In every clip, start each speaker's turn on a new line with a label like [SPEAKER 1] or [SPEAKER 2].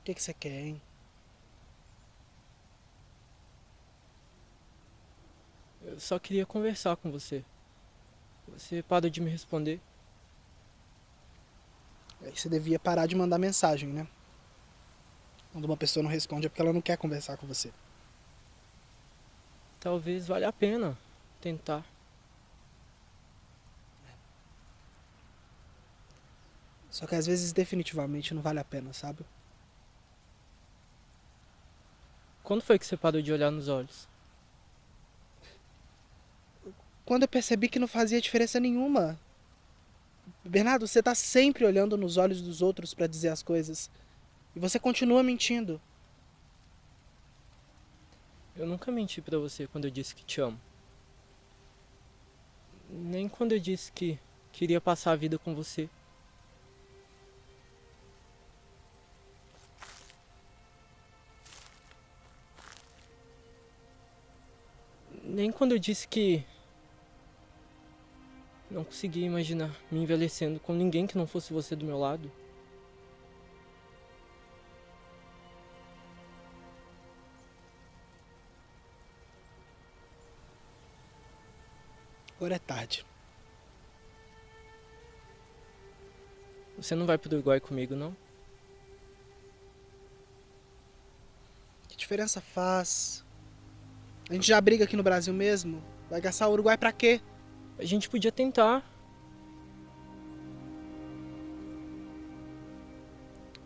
[SPEAKER 1] O que você quer, hein?
[SPEAKER 2] Eu só queria conversar com você. Você parou de me responder.
[SPEAKER 1] Aí você devia parar de mandar mensagem, né? Quando uma pessoa não responde é porque ela não quer conversar com você.
[SPEAKER 2] Talvez valha a pena tentar.
[SPEAKER 1] Só que às vezes definitivamente não vale a pena, sabe?
[SPEAKER 2] Quando foi que você parou de olhar nos olhos?
[SPEAKER 1] Quando eu percebi que não fazia diferença nenhuma. Bernardo, você tá sempre olhando nos olhos dos outros pra dizer as coisas. E você continua mentindo.
[SPEAKER 2] Eu nunca menti pra você quando eu disse que te amo. Nem quando eu disse que queria passar a vida com você. Nem quando eu disse que não conseguia imaginar me envelhecendo com ninguém que não fosse você do meu lado.
[SPEAKER 1] Agora é tarde.
[SPEAKER 2] Você não vai pro Uruguai comigo, não?
[SPEAKER 1] Que diferença faz? A gente já briga aqui no Brasil mesmo. Vai gastar o Uruguai pra quê?
[SPEAKER 2] A gente podia tentar.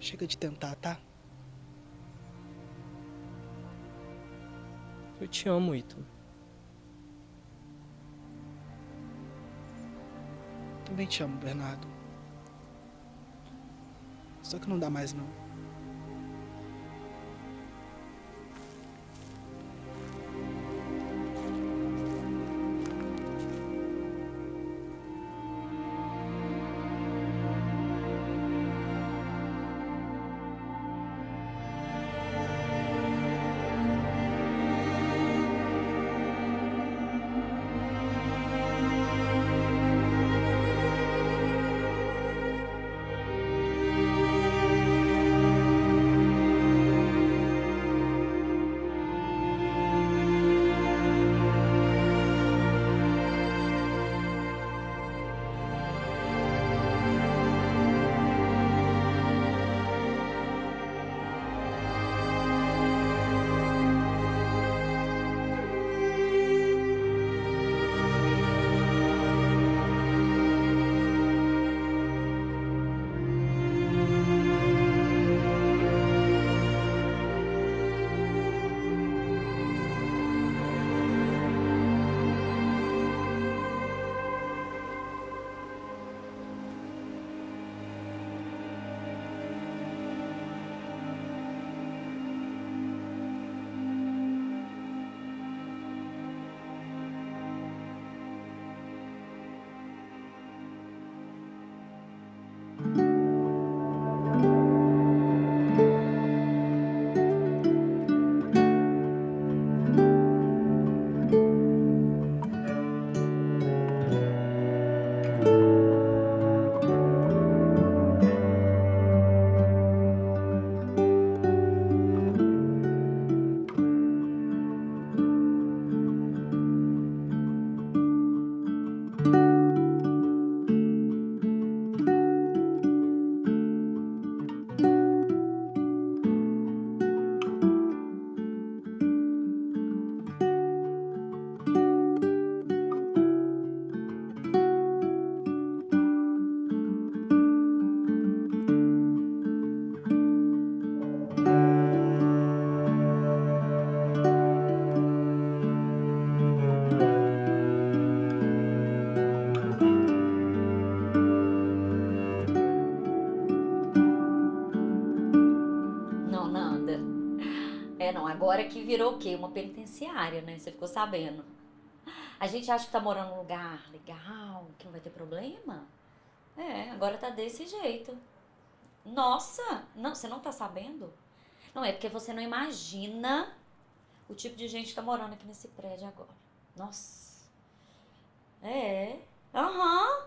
[SPEAKER 1] Chega de tentar, tá?
[SPEAKER 2] Eu te amo, Ítalo.
[SPEAKER 1] Também te amo, Bernardo. Só que não dá mais não.
[SPEAKER 3] Não, nada. É, não, agora que virou o quê? Uma penitenciária, né? Você ficou sabendo. A gente acha que tá morando num lugar legal, que não vai ter problema. É, agora tá desse jeito. Nossa, não, você não tá sabendo? Não, é porque você não imagina o tipo de gente que tá morando aqui nesse prédio agora. Nossa. É. Aham.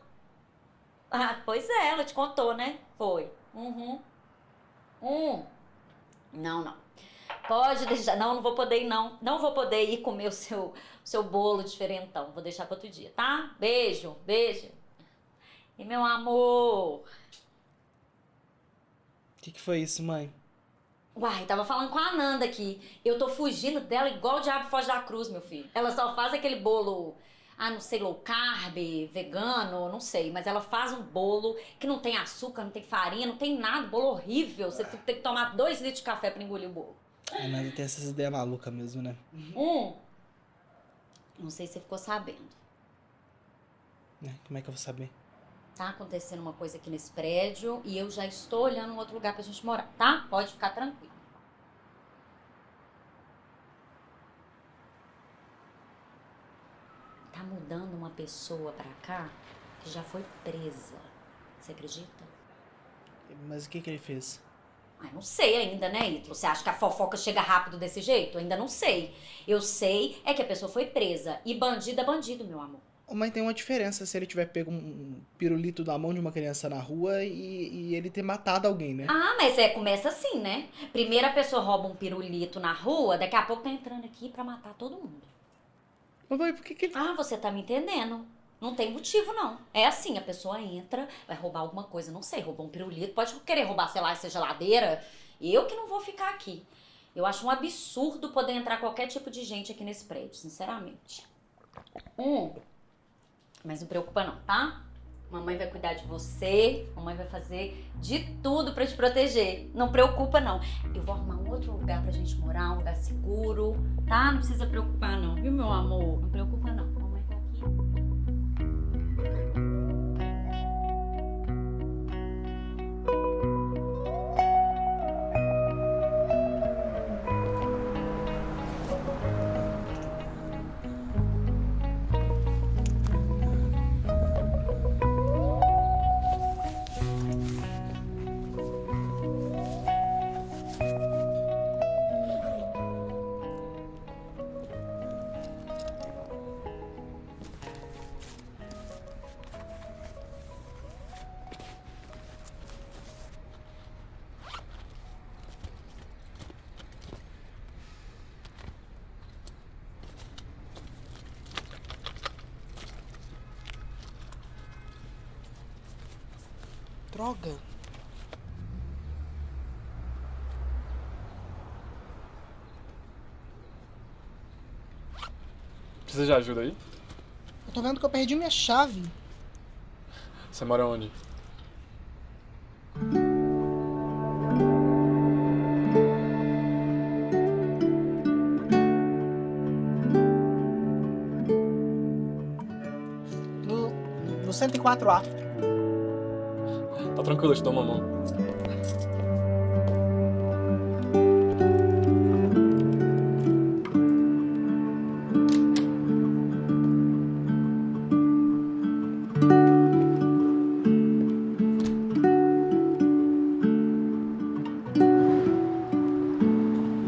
[SPEAKER 3] Ah, pois é, ela te contou, né? Foi. Uhum. Não, não. Pode deixar. Não, não vou poder ir, não. Não vou poder ir comer o seu bolo diferentão. Vou deixar para outro dia, tá? Beijo, beijo. E meu amor?
[SPEAKER 1] O que foi isso, mãe?
[SPEAKER 3] Uai, tava falando com a Ananda aqui. Eu tô fugindo dela igual o diabo foge da cruz, meu filho. Ela só faz aquele bolo, não sei, low carb, vegano, não sei. Mas ela faz um bolo que não tem açúcar, não tem farinha, não tem nada. Bolo horrível. Você tem que tomar 2 litros de café pra engolir o bolo.
[SPEAKER 1] A Nanda tem essas ideias malucas mesmo, né?
[SPEAKER 3] Não sei se você ficou sabendo.
[SPEAKER 1] Como é que eu vou saber?
[SPEAKER 3] Tá acontecendo uma coisa aqui nesse prédio e eu já estou olhando um outro lugar pra gente morar, tá? Pode ficar tranquilo. Tá mudando uma pessoa pra cá que já foi presa. Você acredita?
[SPEAKER 1] Mas o que ele fez?
[SPEAKER 3] Ai, não sei ainda, né, Ítalo? Você acha que a fofoca chega rápido desse jeito? Ainda não sei. Eu sei é que a pessoa foi presa. E bandido é bandido, meu amor.
[SPEAKER 1] Ô, mãe, tem uma diferença se ele tiver pego um pirulito na mão de uma criança na rua e ele ter matado alguém, né?
[SPEAKER 3] Mas começa assim, né? Primeiro a pessoa rouba um pirulito na rua, daqui a pouco tá entrando aqui pra matar todo mundo.
[SPEAKER 1] Mas, mãe, por que ele...
[SPEAKER 3] Você tá me entendendo. Não tem motivo, não. É assim, a pessoa entra, vai roubar alguma coisa, não sei, roubou um pirulito, pode querer roubar, sei lá, essa geladeira. Eu que não vou ficar aqui. Eu acho um absurdo poder entrar qualquer tipo de gente aqui nesse prédio, sinceramente. Mas não preocupa não, tá? Mamãe vai cuidar de você, mamãe vai fazer de tudo pra te proteger. Não preocupa não. Eu vou arrumar um outro lugar pra gente morar, um lugar seguro, tá? Não precisa preocupar não, viu, meu amor? Não preocupa não. Mamãe tá aqui.
[SPEAKER 1] Droga.
[SPEAKER 4] Precisa de ajuda aí?
[SPEAKER 1] Eu tô vendo que eu perdi minha chave.
[SPEAKER 4] Você mora onde?
[SPEAKER 1] No 104A.
[SPEAKER 4] Tá tranquilo, eu te dou uma mão.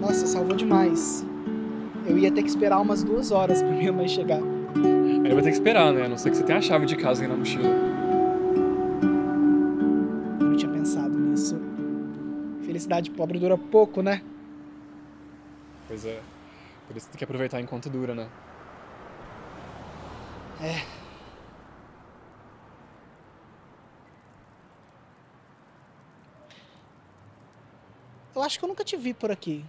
[SPEAKER 1] Nossa, salvou demais. Eu ia ter que esperar umas 2 horas pra minha mãe chegar.
[SPEAKER 4] Aí vai ter que esperar, né? A não ser que você tenha a chave de casa aí na mochila.
[SPEAKER 1] Eu não tinha pensado nisso. Felicidade pobre dura pouco, né?
[SPEAKER 4] Pois é. Por isso tem que aproveitar enquanto dura, né?
[SPEAKER 1] É. Eu acho que eu nunca te vi por aqui.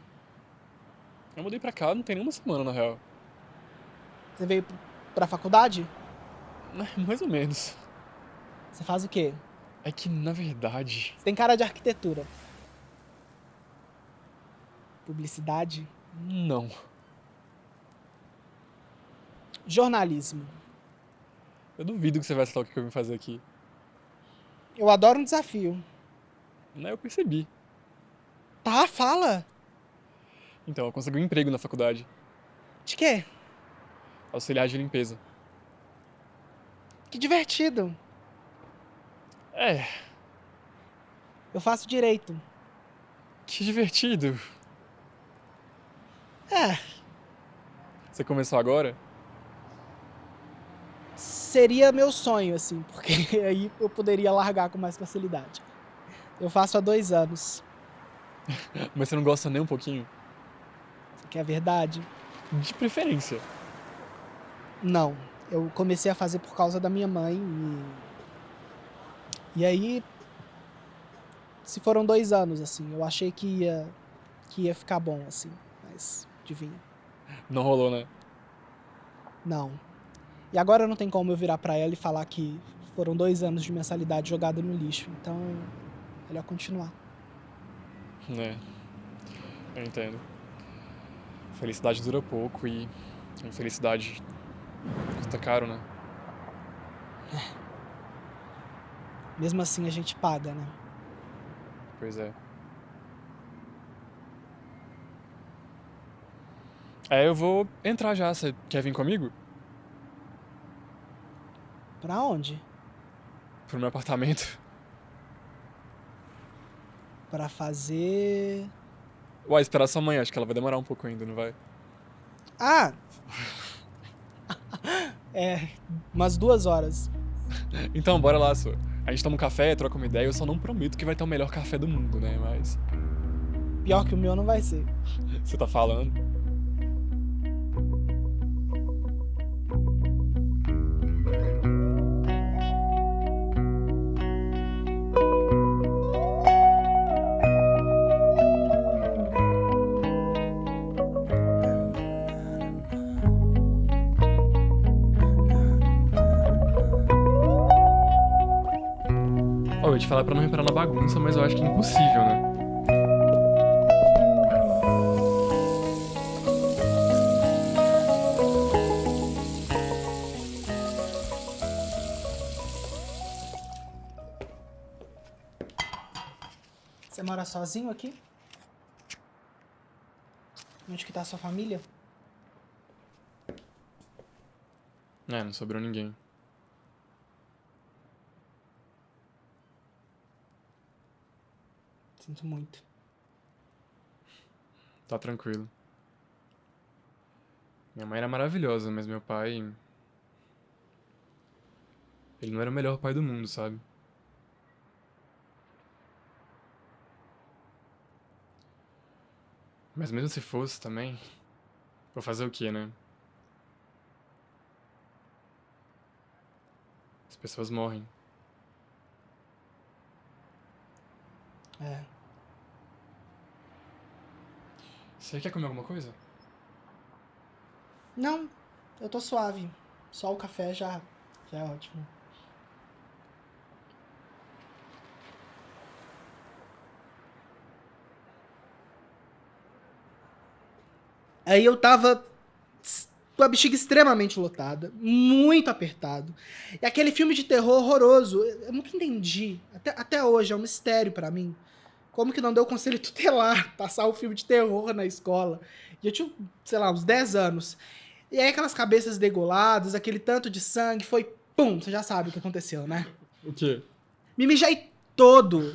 [SPEAKER 4] Eu mudei pra cá, não tem nenhuma semana, na real.
[SPEAKER 1] Você veio pra faculdade?
[SPEAKER 4] Mais ou menos.
[SPEAKER 1] Você faz o quê?
[SPEAKER 4] É que, na verdade...
[SPEAKER 1] Você tem cara de arquitetura. Publicidade?
[SPEAKER 4] Não.
[SPEAKER 1] Jornalismo.
[SPEAKER 4] Eu duvido que você vai acertar o que eu vim fazer aqui.
[SPEAKER 1] Eu adoro um desafio.
[SPEAKER 4] Né, eu percebi.
[SPEAKER 1] Tá, fala.
[SPEAKER 4] Então, eu consegui um emprego na faculdade.
[SPEAKER 1] De quê?
[SPEAKER 4] Auxiliar de limpeza.
[SPEAKER 1] Que divertido.
[SPEAKER 4] É,
[SPEAKER 1] Eu faço direito.
[SPEAKER 4] que divertido.
[SPEAKER 1] É,
[SPEAKER 4] Você começou agora?
[SPEAKER 1] seria meu sonho, assim, porque aí eu poderia largar com mais facilidade. Eu faço há 2 anos.
[SPEAKER 4] Mas você não gosta nem um pouquinho?
[SPEAKER 1] Isso aqui é a verdade?
[SPEAKER 4] De preferência.
[SPEAKER 1] Não. Eu comecei a fazer por causa da minha mãe e aí se foram 2 anos, assim. Eu achei que ia ficar bom, assim. Mas, adivinha.
[SPEAKER 4] Não rolou, né?
[SPEAKER 1] Não. E agora não tem como eu virar pra ela e falar que foram 2 anos de mensalidade jogada no lixo. Então, melhor continuar.
[SPEAKER 4] É, eu entendo. Felicidade dura pouco e infelicidade custa caro, né?
[SPEAKER 1] Mesmo assim, a gente paga, né?
[SPEAKER 4] Pois é. Eu vou entrar já. Você quer vir comigo?
[SPEAKER 1] Pra onde?
[SPEAKER 4] Pro meu apartamento?
[SPEAKER 1] Pra fazer...
[SPEAKER 4] Uai, esperar sua mãe. Acho que ela vai demorar um pouco ainda, não vai?
[SPEAKER 1] Ah! Umas 2 horas.
[SPEAKER 4] Então, bora lá, só. A gente toma um café, troca uma ideia. Eu só não prometo que vai ter o melhor café do mundo, né? Mas
[SPEAKER 1] Pior que o meu não vai ser.
[SPEAKER 4] você tá falando. Ó, eu ia te falar pra não reparar na bagunça, mas eu acho que é impossível, né?
[SPEAKER 1] Você mora sozinho aqui? Onde que tá a sua família?
[SPEAKER 4] Não sobrou ninguém.
[SPEAKER 1] Sinto muito.
[SPEAKER 4] Tá tranquilo. Minha mãe era maravilhosa, mas meu pai. Ele não era o melhor pai do mundo, sabe? Mas mesmo se fosse também. Vou fazer o quê, né? As pessoas morrem.
[SPEAKER 1] É.
[SPEAKER 4] Você quer comer alguma coisa?
[SPEAKER 1] Não, eu tô suave. Só o café já é ótimo. Aí eu tava com a bexiga extremamente lotada, muito apertado. E aquele filme de terror horroroso, eu nunca entendi. Até hoje é um mistério pra mim. Como que não deu conselho tutelar passar o filme de terror na escola? E eu tinha, sei lá, uns 10 anos. E aí aquelas cabeças degoladas, aquele tanto de sangue, foi pum, você já sabe o que aconteceu, né?
[SPEAKER 4] O quê?
[SPEAKER 1] Me mijei todo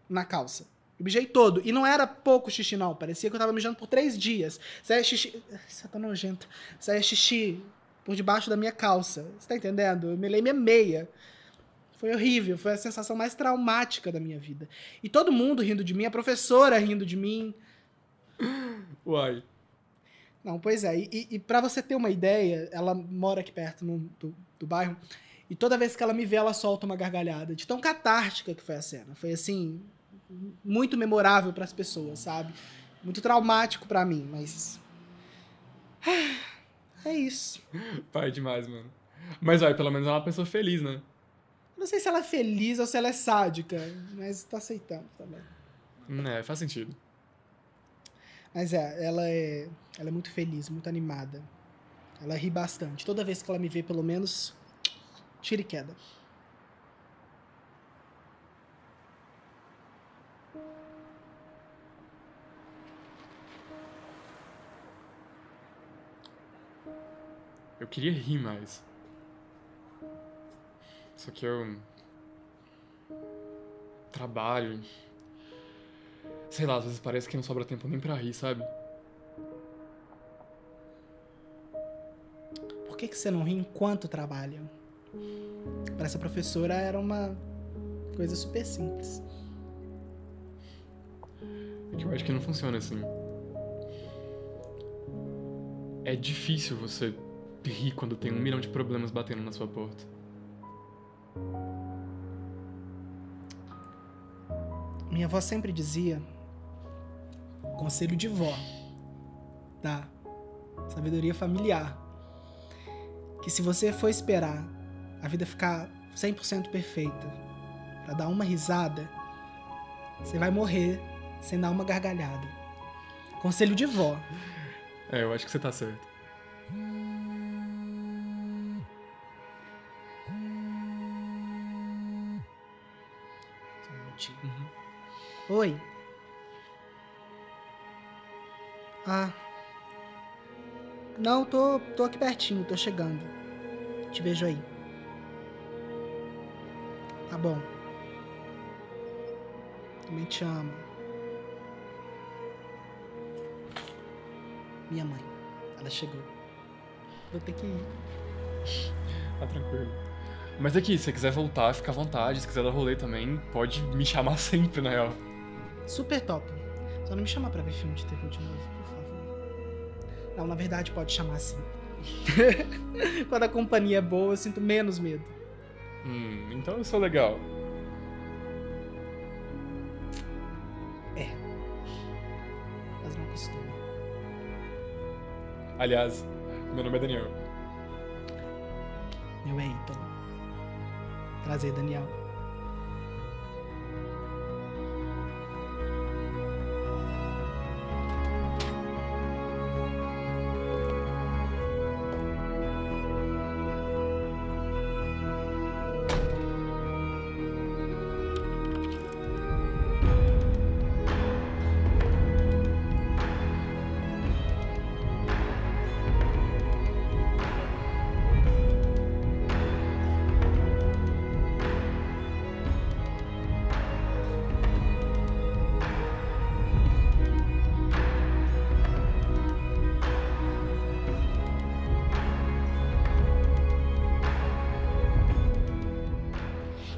[SPEAKER 1] na calça. Me mijei todo. E não era pouco xixi, não. Parecia que eu tava mijando por 3 dias. Saia xixi... Isso tá nojento. Saia xixi por debaixo da minha calça. Você tá entendendo? Eu melei minha meia. Foi horrível. Foi a sensação mais traumática da minha vida. E todo mundo rindo de mim. A professora rindo de mim.
[SPEAKER 4] Uai.
[SPEAKER 1] Não, pois é. E pra você ter uma ideia, ela mora aqui perto do bairro. E toda vez que ela me vê, ela solta uma gargalhada. De tão catártica que foi a cena. Foi assim, muito memorável pras pessoas, sabe? Muito traumático pra mim, mas... É isso.
[SPEAKER 4] Pai demais, mano. Mas, vai, pelo menos é uma pessoa feliz, né?
[SPEAKER 1] Não sei se ela é feliz ou se ela é sádica, mas tô aceitando também.
[SPEAKER 4] Faz sentido.
[SPEAKER 1] Mas ela é muito feliz, muito animada. Ela ri bastante. Toda vez que ela me vê, pelo menos, tira e queda.
[SPEAKER 4] Eu queria rir mais. Só que eu trabalho. Sei lá, às vezes parece que não sobra tempo nem pra rir, sabe?
[SPEAKER 1] Por que você não ri enquanto trabalha? Para essa professora era uma coisa super simples.
[SPEAKER 4] Que eu acho que não funciona assim. É difícil você rir quando tem 1 milhão de problemas batendo na sua porta.
[SPEAKER 1] Minha avó sempre dizia, conselho de vó, tá? Sabedoria familiar, que se você for esperar a vida ficar 100% perfeita pra dar uma risada, você vai morrer sem dar uma gargalhada. Conselho de vó.
[SPEAKER 4] É, eu acho que você tá certo.
[SPEAKER 1] Só um minutinho. Oi. Ah. Não, tô aqui pertinho, tô chegando. Te vejo aí. Tá bom. Também te amo. Minha mãe. Ela chegou. Vou ter que ir.
[SPEAKER 4] Tá tranquilo. Mas aqui, se você quiser voltar, fica à vontade. Se quiser dar rolê também, pode me chamar sempre, na real.
[SPEAKER 1] Super top. Só não me chamar pra ver filme de terror de novo, por favor. Não, na verdade pode chamar sim. Quando a companhia é boa, eu sinto menos medo.
[SPEAKER 4] Então eu sou legal.
[SPEAKER 1] Mas não costumo.
[SPEAKER 4] Aliás, meu nome é Daniel.
[SPEAKER 1] Meu Eiton. Prazer, Daniel.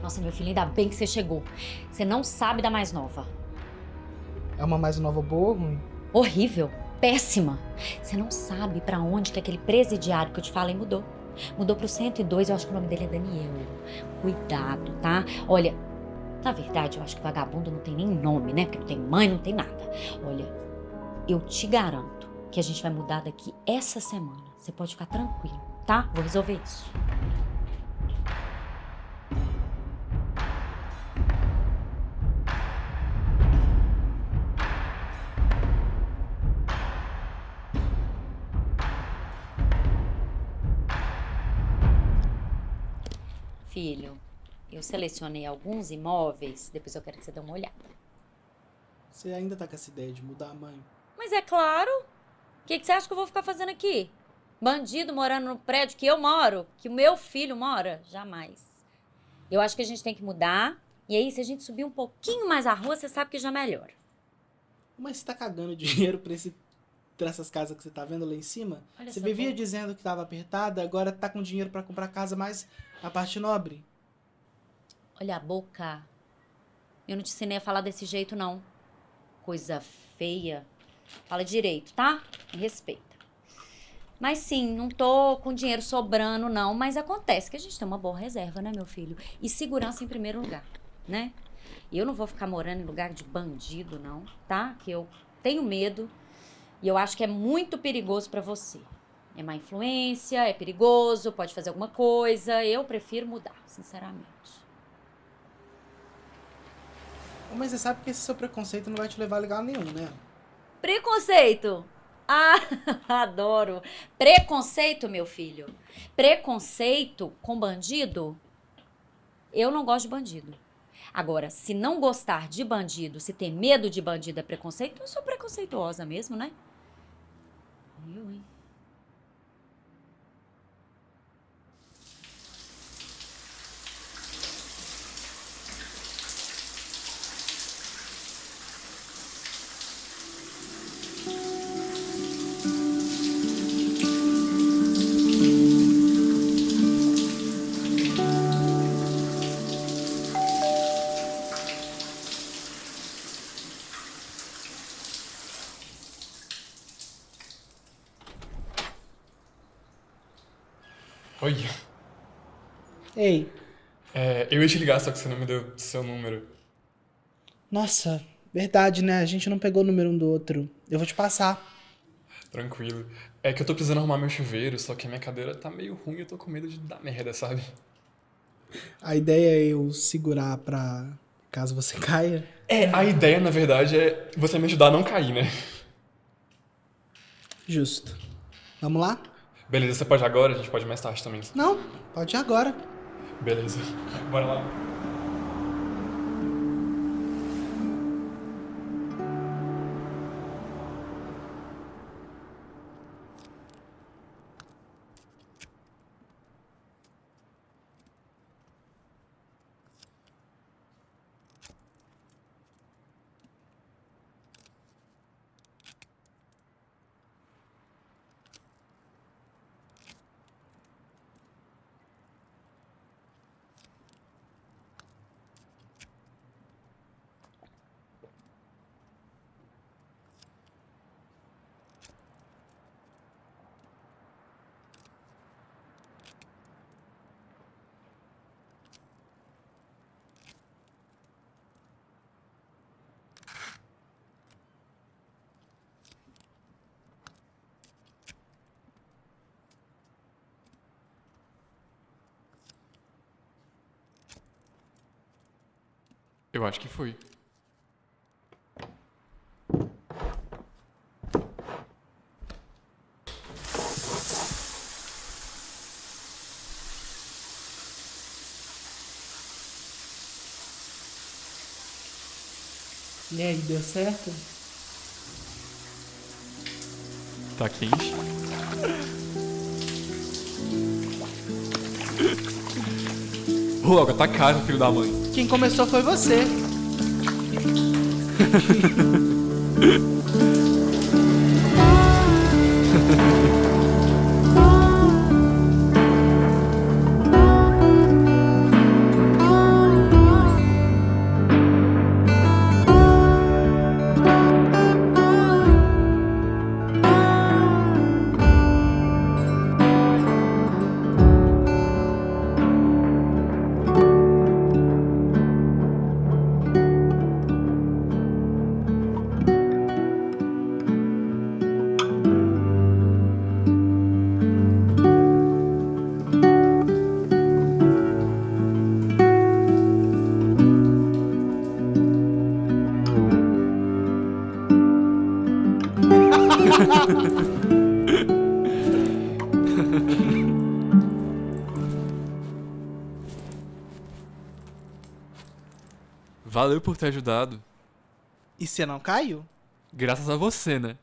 [SPEAKER 3] Nossa, meu filho, ainda bem que você chegou. Você não sabe da mais nova.
[SPEAKER 1] É uma mais nova boa ou ruim?
[SPEAKER 3] Horrível, péssima. Você não sabe pra onde que aquele presidiário que eu te falei mudou. Mudou pro 102, eu acho que o nome dele é Daniel. Cuidado, tá? Olha, na verdade, eu acho que vagabundo não tem nem nome, né? Porque não tem mãe, não tem nada. Olha, eu te garanto que a gente vai mudar daqui essa semana. Você pode ficar tranquilo, tá? Vou resolver isso. Filho, eu selecionei alguns imóveis, depois eu quero que você dê uma olhada.
[SPEAKER 1] Você ainda tá com essa ideia de mudar a mãe?
[SPEAKER 3] Mas é claro. O que você acha que eu vou ficar fazendo aqui? Bandido morando no prédio que eu moro? Que o meu filho mora? Jamais. Eu acho que a gente tem que mudar. E aí, se a gente subir um pouquinho mais a rua, você sabe que já melhora.
[SPEAKER 1] Mas você tá cagando dinheiro pra essas casas que você tá vendo lá em cima?
[SPEAKER 3] Olha
[SPEAKER 1] Você
[SPEAKER 3] só,
[SPEAKER 1] vivia
[SPEAKER 3] pô.
[SPEAKER 1] dizendo que tava apertada, agora tá com dinheiro pra comprar casa mais a parte nobre.
[SPEAKER 3] Olha a boca. Eu não te ensinei a falar desse jeito, não. Coisa feia. Fala direito, tá? Me respeita. Mas sim, não tô com dinheiro sobrando, não. Mas acontece que a gente tem uma boa reserva, né, meu filho? E segurança em primeiro lugar, né? E eu não vou ficar morando em lugar de bandido, não, tá? Que eu tenho medo e eu acho que é muito perigoso pra você. É má influência, é perigoso, pode fazer alguma coisa. Eu prefiro mudar, sinceramente.
[SPEAKER 1] Mas você sabe que esse seu preconceito não vai te levar a lugar nenhum, né?
[SPEAKER 3] Preconceito! Ah, adoro! Preconceito, meu filho. Preconceito com bandido? Eu não gosto de bandido. Agora, se não gostar de bandido, se ter medo de bandido é preconceito, eu sou preconceituosa mesmo, né? Eu, hein?
[SPEAKER 4] Oi.
[SPEAKER 1] Ei,
[SPEAKER 4] Eu ia te ligar, só que você não me deu seu número.
[SPEAKER 1] nossa, verdade, né? A gente não pegou o número um do outro. Eu vou te passar.
[SPEAKER 4] Tranquilo. É que eu tô precisando arrumar meu chuveiro, só que a minha cadeira tá meio ruim e eu tô com medo de dar merda, sabe?
[SPEAKER 1] A ideia é eu segurar pra caso você caia.
[SPEAKER 4] A ideia, na verdade, é você me ajudar a não cair, né?
[SPEAKER 1] Justo. Vamos lá?
[SPEAKER 4] Beleza, você pode agora? A gente pode mais tarde também.
[SPEAKER 1] Não, pode ir agora.
[SPEAKER 4] Beleza. Bora lá. Eu acho que foi.
[SPEAKER 1] E aí, deu certo?
[SPEAKER 4] Tá quente? Ô, Olga, tá caro, filho da mãe.
[SPEAKER 1] Quem começou foi você.
[SPEAKER 4] Valeu por ter ajudado.
[SPEAKER 1] E você não caiu?
[SPEAKER 4] Graças a você, né?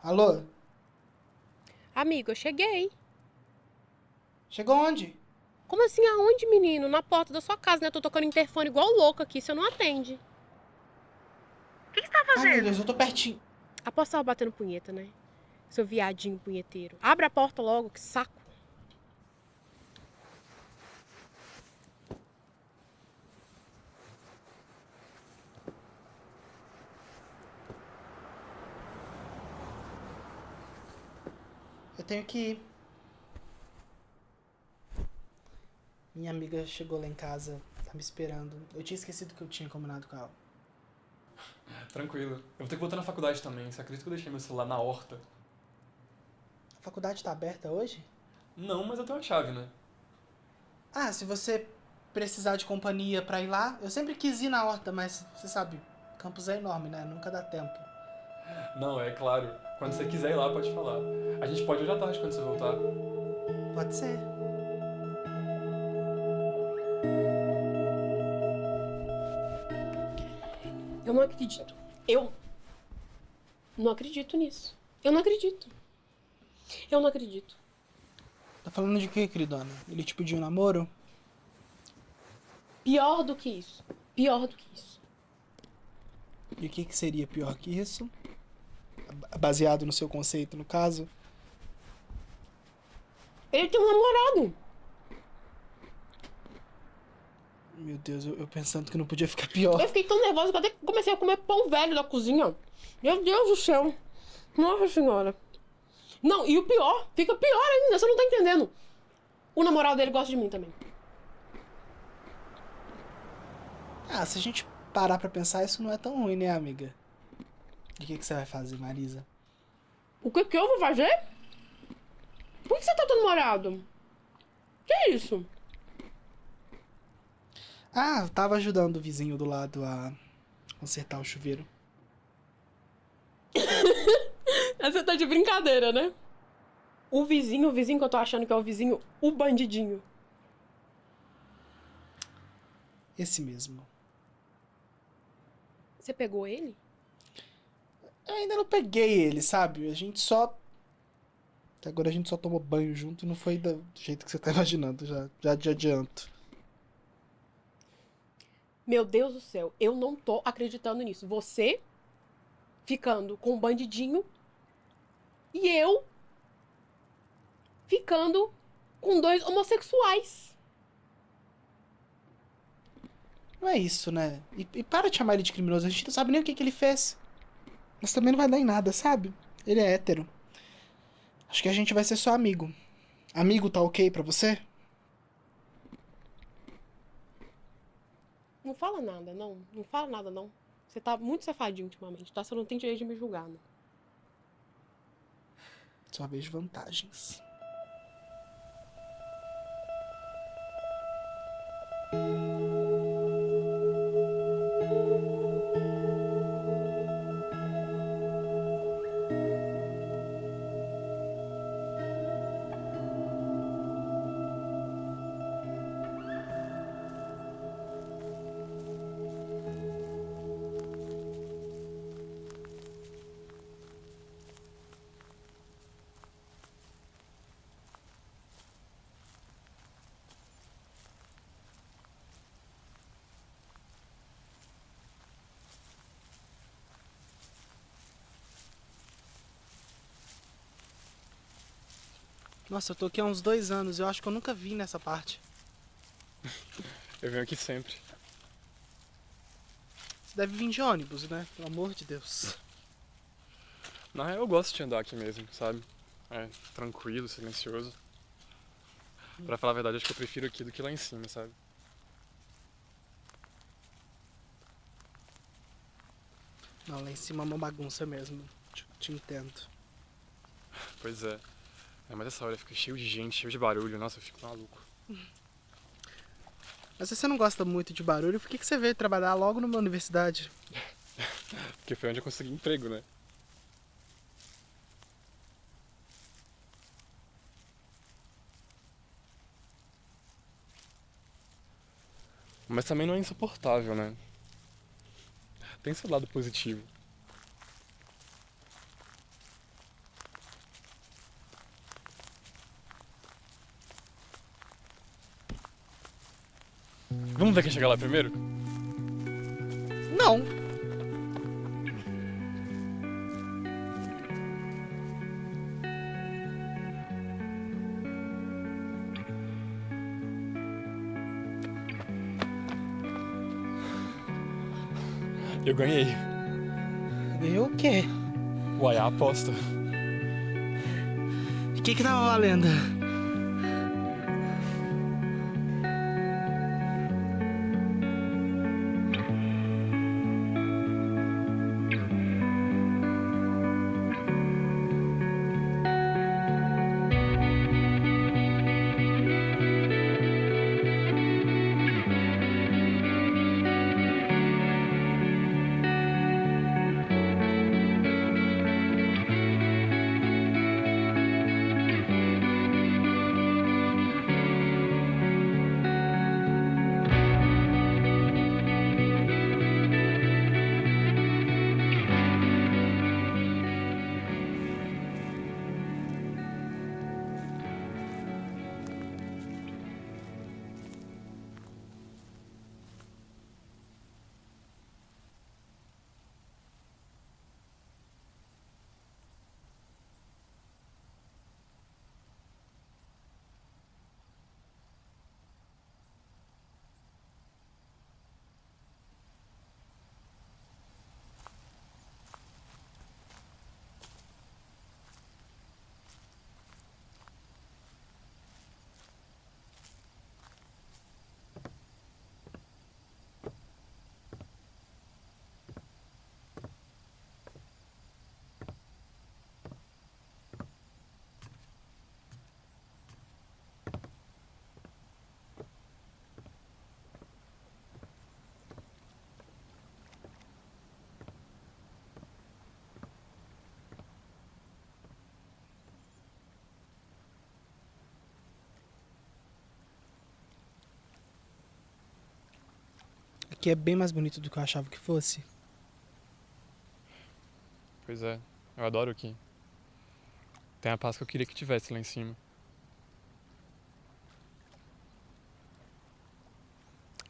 [SPEAKER 1] Alô?
[SPEAKER 5] Amigo, eu cheguei.
[SPEAKER 1] Chegou onde?
[SPEAKER 5] Como assim aonde, menino? Na porta da sua casa, né? Eu tô tocando interfone igual louco aqui, você não atende. O que você tá
[SPEAKER 1] Ai, meu Deus, eu tô pertinho.
[SPEAKER 5] Aposto que tava batendo punheta, né? Seu viadinho punheteiro. Abre a porta logo, que saco.
[SPEAKER 1] Eu tenho que ir. Minha amiga chegou lá em casa, tá me esperando. Eu tinha esquecido que eu tinha combinado com ela.
[SPEAKER 4] Tranquilo. Eu vou ter que voltar na faculdade também. Você acredita que eu deixei meu celular na horta?
[SPEAKER 1] A faculdade tá aberta hoje?
[SPEAKER 4] Não, mas eu tenho a chave, né?
[SPEAKER 1] Ah, se você precisar de companhia pra ir lá, eu sempre quis ir na horta, mas você sabe, campus é enorme, né? Nunca dá tempo.
[SPEAKER 4] Não, é claro. Quando você quiser ir lá, pode falar. A gente pode hoje à tarde quando você voltar.
[SPEAKER 1] Pode ser.
[SPEAKER 5] Eu não acredito. Eu não acredito nisso. Eu não acredito. Eu não acredito.
[SPEAKER 1] Tá falando de quê, queridona? Ele te pediu um namoro?
[SPEAKER 5] Pior do que isso. Pior do que isso.
[SPEAKER 1] E o que seria pior que isso? baseado no seu conceito, no caso.
[SPEAKER 5] Ele tem um namorado.
[SPEAKER 1] Meu Deus, eu pensando que não podia ficar pior.
[SPEAKER 5] Eu fiquei tão nervosa que eu até comecei a comer pão velho da cozinha. Meu Deus do céu. Nossa senhora. Não, e o pior, fica pior ainda, você não tá entendendo. O namorado dele gosta de mim também.
[SPEAKER 1] Ah, se a gente parar pra pensar, isso não é tão ruim, né, amiga? E o que você vai fazer, Marisa?
[SPEAKER 5] O que eu vou fazer? Por que você tá tão namorado? Que é isso?
[SPEAKER 1] Ah, eu tava ajudando o vizinho do lado a consertar o chuveiro.
[SPEAKER 5] Você tá de brincadeira, né? O vizinho que eu tô achando que é o vizinho, o bandidinho.
[SPEAKER 1] Esse mesmo.
[SPEAKER 5] Você pegou ele?
[SPEAKER 1] Eu ainda não peguei ele, sabe? A gente só... Até agora a gente só tomou banho junto e não foi do jeito que você tá imaginando, já de adianto.
[SPEAKER 5] Meu Deus do céu, eu não tô acreditando nisso. Você ficando com um bandidinho e eu ficando com dois homossexuais.
[SPEAKER 1] Não é isso, né? E para de chamar ele de criminoso, a gente não sabe nem o que ele fez. Mas também não vai dar em nada, sabe? Ele é hétero. Acho que a gente vai ser só amigo. Amigo tá ok pra você?
[SPEAKER 5] Não fala nada, não. Não fala nada, não. Você tá muito safadinho ultimamente, tá? Você não tem direito de me julgar, não.
[SPEAKER 1] Só vejo vantagens. Nossa, eu tô aqui há uns 2 anos. Eu acho que eu nunca vim nessa parte.
[SPEAKER 4] Eu venho aqui sempre.
[SPEAKER 1] Você deve vir de ônibus, né? Pelo amor de Deus.
[SPEAKER 4] Na real, eu gosto de andar aqui mesmo, sabe? É, tranquilo, silencioso. Pra falar a verdade, acho que eu prefiro aqui do que lá em cima, sabe?
[SPEAKER 1] Não, lá em cima é uma bagunça mesmo. Te entendo.
[SPEAKER 4] Pois é. Mas essa hora fica cheio de gente, cheio de barulho. Nossa, eu fico maluco.
[SPEAKER 1] Mas se você não gosta muito de barulho, por que você veio trabalhar logo numa universidade?
[SPEAKER 4] Porque foi onde eu consegui emprego, né? Mas também não é insuportável, né? Tem seu lado positivo. Vamos ver quem chega lá primeiro?
[SPEAKER 1] Não.
[SPEAKER 4] Eu ganhei.
[SPEAKER 1] Eu o quê?
[SPEAKER 4] Uai, a aposta.
[SPEAKER 1] O que tava valendo? que é bem mais bonito do que eu achava que fosse.
[SPEAKER 4] Pois é, eu adoro aqui. Tem a paz que eu queria que tivesse lá em cima.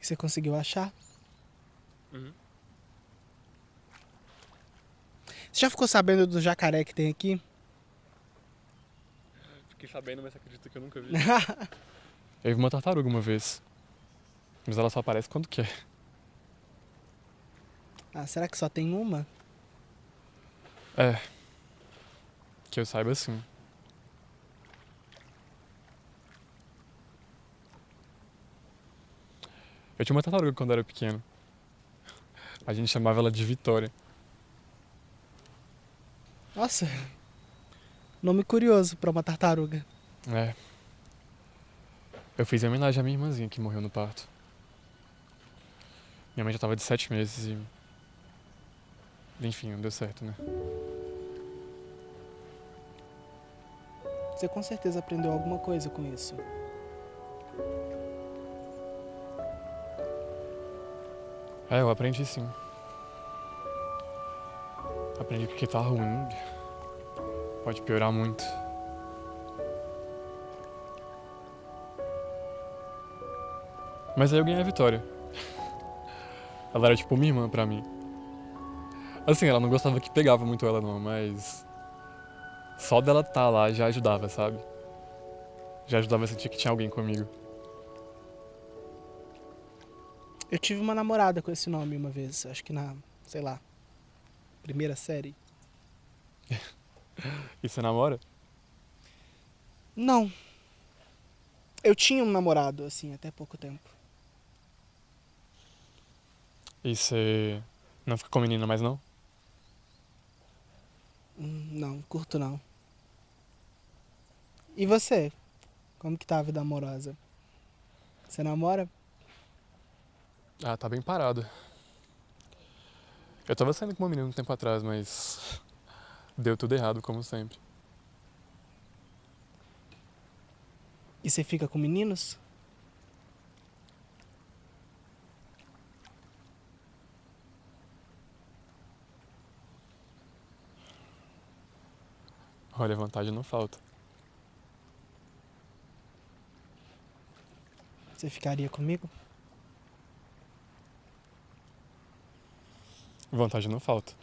[SPEAKER 1] E você conseguiu achar?
[SPEAKER 4] Uhum.
[SPEAKER 1] Você já ficou sabendo do jacaré que tem aqui?
[SPEAKER 4] Fiquei sabendo, mas você acredita que eu nunca vi? Eu vi uma tartaruga uma vez. Mas ela só aparece quando quer.
[SPEAKER 1] Ah, será que só tem uma?
[SPEAKER 4] É. Que eu saiba sim. Eu tinha uma tartaruga quando era pequeno. A gente chamava ela de Vitória.
[SPEAKER 1] Nossa, nome curioso pra uma tartaruga.
[SPEAKER 4] É. Eu fiz em homenagem à minha irmãzinha que morreu no parto. Minha mãe já tava de 7 meses e... Enfim, não deu certo, né?
[SPEAKER 1] Você com certeza aprendeu alguma coisa com isso.
[SPEAKER 4] É, eu aprendi sim. Aprendi que o que tá ruim pode piorar muito. Mas aí eu ganhei a Vitória. Ela era tipo minha irmã pra mim. Assim, ela não gostava que pegava muito ela não, mas... Só dela tá lá já ajudava, sabe? Já ajudava a sentir que tinha alguém comigo.
[SPEAKER 1] Eu tive uma namorada com esse nome uma vez, acho que na, sei lá, primeira série.
[SPEAKER 4] E você namora?
[SPEAKER 1] Não. Eu tinha um namorado, assim, até pouco tempo.
[SPEAKER 4] E você não fica com menina mais não?
[SPEAKER 1] Não, curto não. E você? Como que tá a vida amorosa? Você namora?
[SPEAKER 4] Ah, tá bem parado. Eu tava saindo com uma menina um tempo atrás, mas... Deu tudo errado, como sempre.
[SPEAKER 1] E você fica com meninos?
[SPEAKER 4] Olha, vantagem não falta.
[SPEAKER 1] Você ficaria comigo?
[SPEAKER 4] Vantagem não falta.